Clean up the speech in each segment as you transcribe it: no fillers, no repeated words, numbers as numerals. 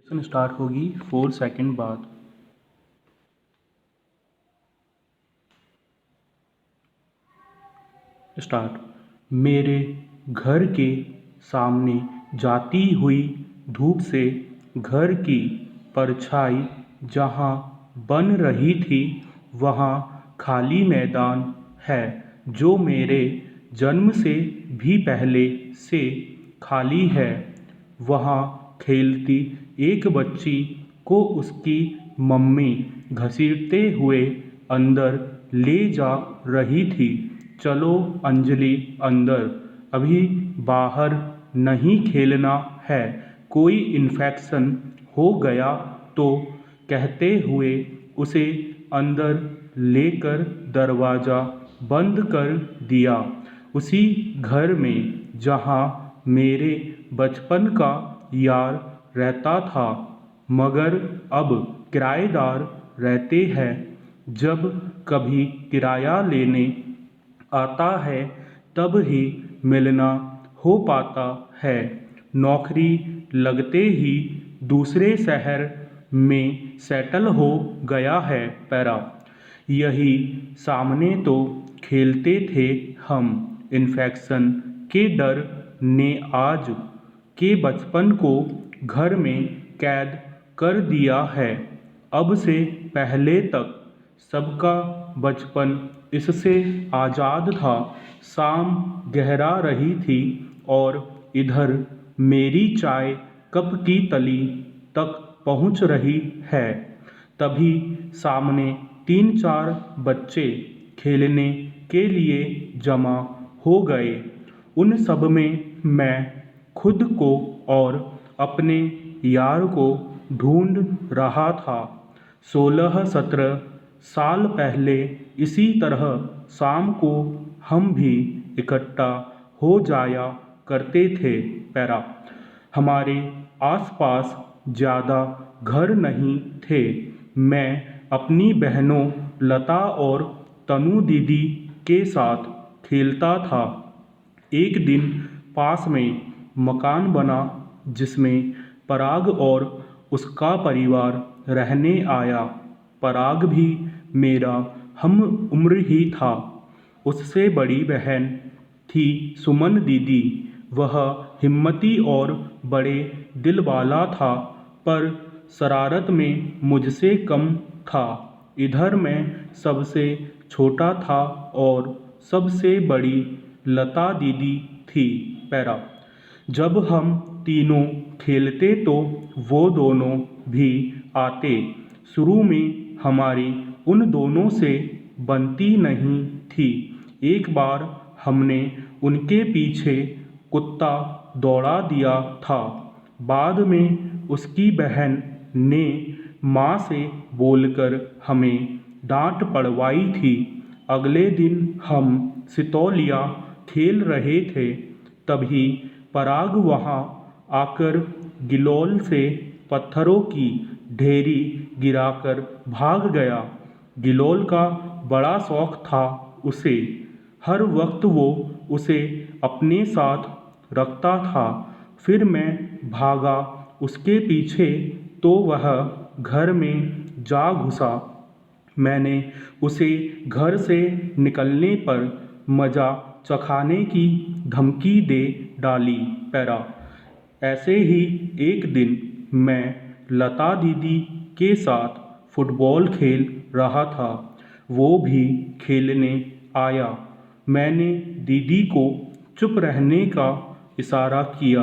Start होगी 4 second बाद। Start. मेरे घर के सामने जाती हुई धूप से घर की परछाई जहाँ बन रही थी वहाँ खाली मैदान है जो मेरे जन्म से भी पहले से खाली है। वहाँ खेलती एक बच्ची को उसकी मम्मी घसीटते हुए अंदर ले जा रही थी। चलो अंजलि अंदर, अभी बाहर नहीं खेलना है, कोई इन्फेक्शन हो गया तो, कहते हुए उसे अंदर लेकर दरवाज़ा बंद कर दिया। उसी घर में जहाँ मेरे बचपन का यार रहता था, मगर अब किराएदार रहते हैं। जब कभी किराया लेने आता है तब ही मिलना हो पाता है। नौकरी लगते ही दूसरे शहर में सेटल हो गया है। पैरा। यही सामने तो खेलते थे हम। इन्फेक्शन के डर ने आज के बचपन को घर में कैद कर दिया है। अब से पहले तक सबका बचपन इससे आज़ाद था। शाम गहरा रही थी और इधर मेरी चाय कप की तली तक पहुंच रही है। तभी सामने 3-4 बच्चे खेलने के लिए जमा हो गए। उन सब में मैं खुद को और अपने यार को ढूंढ रहा था। 16-17 साल पहले इसी तरह शाम को हम भी इकट्ठा हो जाया करते थे। पैरा। हमारे आसपास ज़्यादा घर नहीं थे। मैं अपनी बहनों लता और तनु दीदी के साथ खेलता था। एक दिन पास में मकान बना जिसमें पराग और उसका परिवार रहने आया। पराग भी मेरा हम उम्र ही था। उससे बड़ी बहन थी सुमन दीदी। वह हिम्मती और बड़े दिल वाला था पर शरारत में मुझसे कम था। इधर मैं सबसे छोटा था और सबसे बड़ी लता दीदी थी। पैरा। जब हम तीनों खेलते तो वो दोनों भी आते। शुरू में हमारी उन दोनों से बनती नहीं थी। एक बार हमने उनके पीछे कुत्ता दौड़ा दिया था। बाद में उसकी बहन ने माँ से बोलकर हमें डांट पड़वाई थी। अगले दिन हम सितौलिया खेल रहे थे तभी पराग वहाँ आकर गिलोल से पत्थरों की ढेरी गिराकर भाग गया। गिलोल का बड़ा शौक था उसे। हर वक्त वो उसे अपने साथ रखता था। फिर मैं भागा उसके पीछे तो वह घर में जा घुसा। मैंने उसे घर से निकलने पर मज़ा चखाने की धमकी दे डाली। पैरा। ऐसे ही एक दिन मैं लता दीदी के साथ फुटबॉल खेल रहा था। वो भी खेलने आया। मैंने दीदी को चुप रहने का इशारा किया।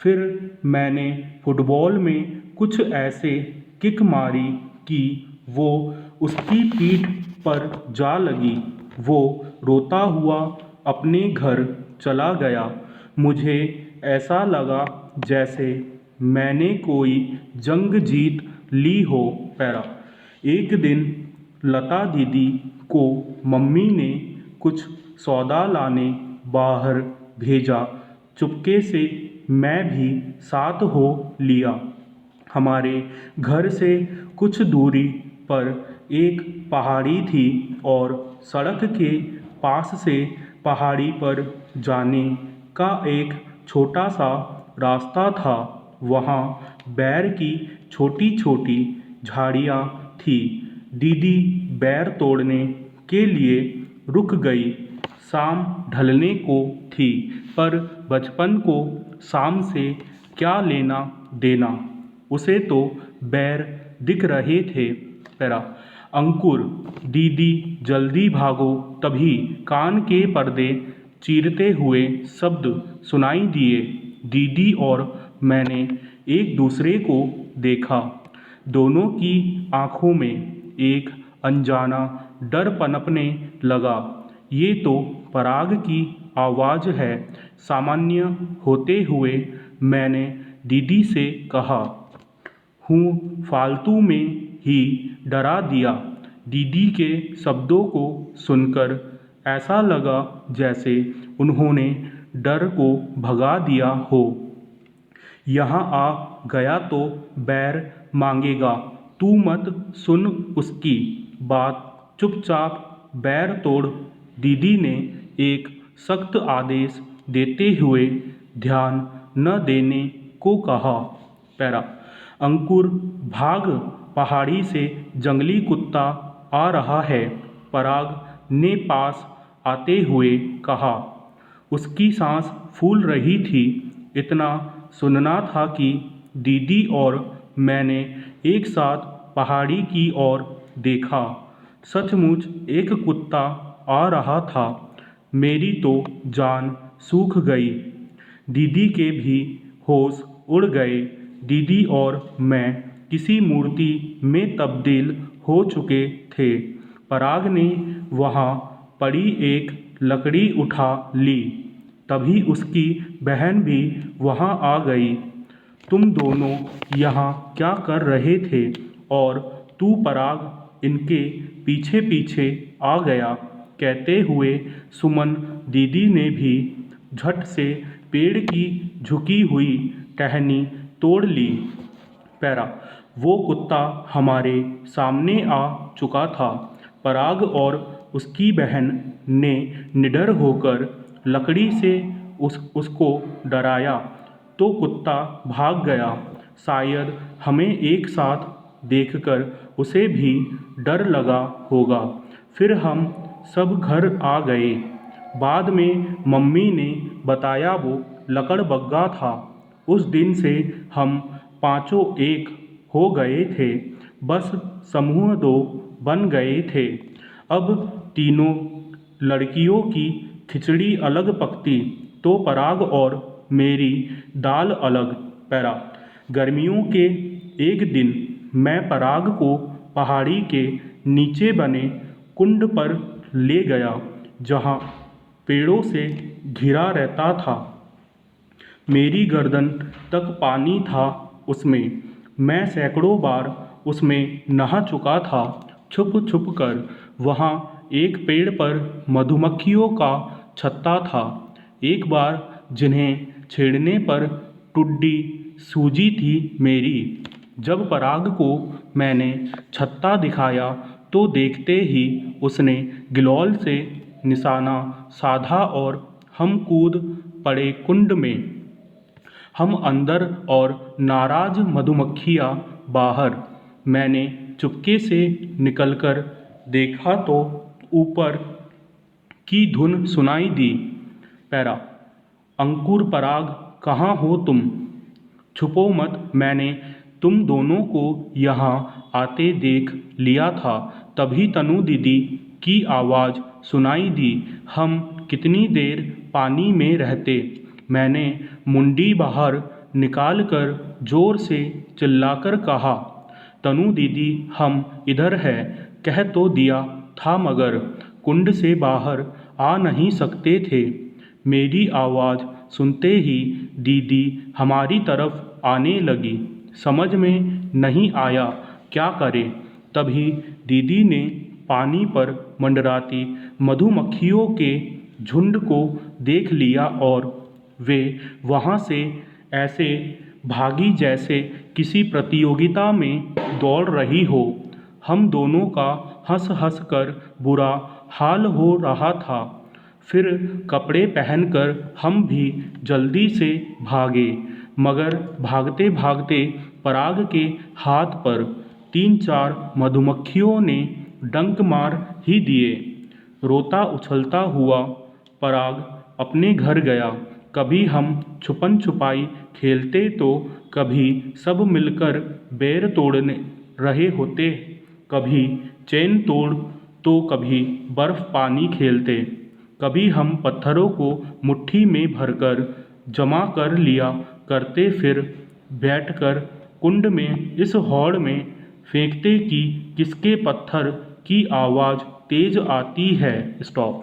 फिर मैंने फुटबॉल में कुछ ऐसे किक मारी कि वो उसकी पीठ पर जा लगी। वो रोता हुआ अपने घर चला गया। मुझे ऐसा लगा जैसे मैंने कोई जंग जीत ली हो। पैरा। एक दिन लता दीदी को मम्मी ने कुछ सौदा लाने बाहर भेजा। चुपके से मैं भी साथ हो लिया। हमारे घर से कुछ दूरी पर एक पहाड़ी थी और सड़क के पास से पहाड़ी पर जाने का एक छोटा सा रास्ता था। वहाँ बैर की छोटी छोटी झाड़ियाँ थी। दीदी बैर तोड़ने के लिए रुक गई। शाम ढलने को थी, पर बचपन को शाम से क्या लेना देना, उसे तो बैर दिख रहे थे। पैरा अंकुर, दीदी जल्दी भागो, तभी कान के पर्दे चीरते हुए शब्द सुनाई दिए। दीदी और मैंने एक दूसरे को देखा। दोनों की आंखों में एक अनजाना डर पनपने लगा। ये तो पराग की आवाज़ है। सामान्य होते हुए मैंने दीदी से कहा, हूँ फालतू में ही डरा दिया। दीदी के शब्दों को सुनकर ऐसा लगा जैसे उन्होंने डर को भगा दिया हो। यहाँ आ गया तो बैर मांगेगा, तू मत सुन उसकी बात, चुपचाप बैर तोड़। दीदी ने एक सख्त आदेश देते हुए ध्यान न देने को कहा। पैरा अंकुर, भाग, पहाड़ी से जंगली कुत्ता आ रहा है, पराग ने पास आते हुए कहा। उसकी सांस फूल रही थी। इतना सुनना था कि दीदी और मैंने एक साथ पहाड़ी की ओर देखा। सचमुच एक कुत्ता आ रहा था। मेरी तो जान सूख गई। दीदी के भी होश उड़ गए। दीदी और मैं किसी मूर्ति में तब्दील हो चुके थे। पराग ने वहाँ पड़ी एक लकड़ी उठा ली। तभी उसकी बहन भी वहाँ आ गई। तुम दोनों यहाँ क्या कर रहे थे? और तू पराग इनके पीछे पीछे आ गया। कहते हुए सुमन दीदी ने भी झट से पेड़ की झुकी हुई टहनी तोड़ ली। पैरा वो कुत्ता हमारे सामने आ चुका था। पराग और उसकी बहन ने निडर होकर लकड़ी से उसको डराया तो कुत्ता भाग गया। शायद हमें एक साथ देखकर उसे भी डर लगा होगा। फिर हम सब घर आ गए। बाद में मम्मी ने बताया वो लकड़बग्गा था। उस दिन से हम पांचों एक हो गए थे। बस समूह दो बन गए थे। अब तीनों लड़कियों की खिचड़ी अलग पकती तो पराग और मेरी दाल अलग। पैरा गर्मियों के एक दिन मैं पराग को पहाड़ी के नीचे बने कुंड पर ले गया, जहाँ पेड़ों से घिरा रहता था। मेरी गर्दन तक पानी था उसमें। मैं सैकड़ों बार उसमें नहा चुका था, छुप छुप कर। वहाँ एक पेड़ पर मधुमक्खियों का छत्ता था। एक बार जिन्हें छेड़ने पर टुड्डी सूजी थी मेरी। जब पराग को मैंने छत्ता दिखाया तो देखते ही उसने गिलोल से निशाना साधा और हम कूद पड़े कुंड में। हम अंदर और नाराज मधुमक्खियाँ बाहर। मैंने चुपके से निकलकर देखा तो ऊपर की धुन सुनाई दी। पैरा अंकुर, पराग, कहाँ हो तुम? छुपो मत, मैंने तुम दोनों को यहाँ आते देख लिया था। तभी तनु दीदी की आवाज़ सुनाई दी। हम कितनी देर पानी में रहते? मैंने मुंडी बाहर निकालकर जोर से चिल्लाकर कहा। तनु दीदी, हम इधर है, कह तो दिया था मगर कुंड से बाहर आ नहीं सकते थे। मेरी आवाज़ सुनते ही दीदी हमारी तरफ आने लगी। समझ में नहीं आया क्या करें। तभी दीदी ने पानी पर मंडराती मधुमक्खियों के झुंड को देख लिया और वे वहाँ से ऐसे भागी जैसे किसी प्रतियोगिता में दौड़ रही हो। हम दोनों का हंस हंस कर बुरा हाल हो रहा था। फिर कपड़े पहनकर हम भी जल्दी से भागे। मगर भागते भागते पराग के हाथ पर 3-4 मधुमक्खियों ने डंक मार ही दिए। रोता उछलता हुआ पराग अपने घर गया। कभी हम छुपन छुपाई खेलते तो कभी सब मिलकर बेर तोड़ने रहे होते, कभी चैन तोड़ तो कभी बर्फ पानी खेलते। कभी हम पत्थरों को मुट्ठी में भरकर जमा कर लिया करते, फिर बैठकर कुंड में इस हौड़ में फेंकते कि किसके पत्थर की आवाज़ तेज आती है। स्टॉप।